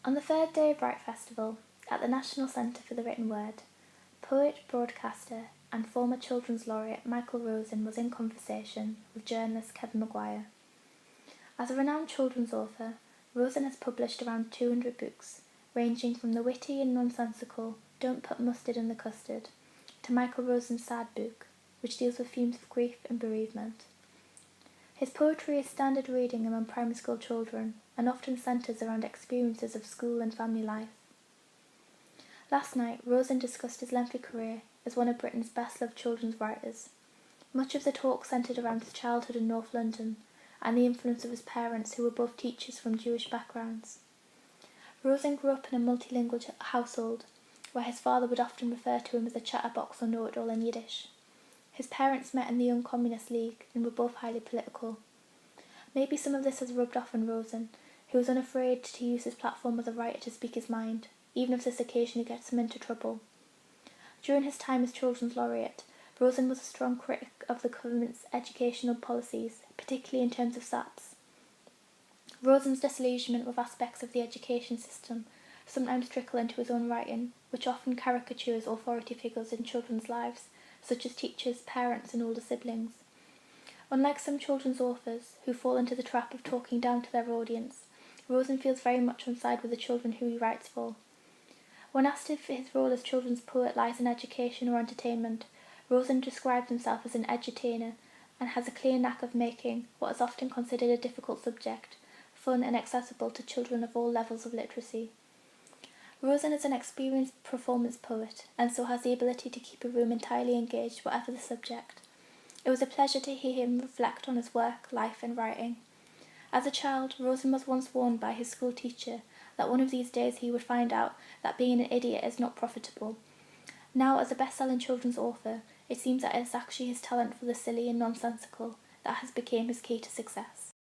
On the third day of Write Festival, at the National Centre for the Written Word, poet, broadcaster and former Children's Laureate Michael Rosen was in conversation with journalist Kevin Maguire. As a renowned children's author, Rosen has published around 200 books, ranging from the witty and nonsensical Don't Put Mustard in the Custard to Michael Rosen's sad book, which deals with themes of grief and bereavement. His poetry is standard reading among primary school children and often centres around experiences of school and family life. Last night, Rosen discussed his lengthy career as one of Britain's best-loved children's writers. Much of the talk centred around his childhood in North London and the influence of his parents, who were both teachers from Jewish backgrounds. Rosen grew up in a multilingual household, where his father would often refer to him as a chatterbox or know-it-all in Yiddish. His parents met in the Young Communist League and were both highly political. Maybe some of this has rubbed off on Rosen, who was unafraid to use his platform as a writer to speak his mind, even if this occasionally gets him into trouble. During his time as Children's Laureate, Rosen was a strong critic of the government's educational policies, particularly in terms of SATs. Rosen's disillusionment with aspects of the education system sometimes trickle into his own writing, which often caricatures authority figures in children's lives, such as teachers, parents and older siblings. Unlike some children's authors, who fall into the trap of talking down to their audience, Rosen feels very much on side with the children who he writes for. When asked if his role as children's poet lies in education or entertainment, Rosen describes himself as an edutainer and has a clear knack of making what is often considered a difficult subject fun and accessible to children of all levels of literacy. Rosen is an experienced performance poet and so has the ability to keep a room entirely engaged whatever the subject. It was a pleasure to hear him reflect on his work, life and writing. As a child, Rosen was once warned by his school teacher that one of these days he would find out that being an idiot is not profitable. Now, as a best-selling children's author, it seems that it is actually his talent for the silly and nonsensical that has become his key to success.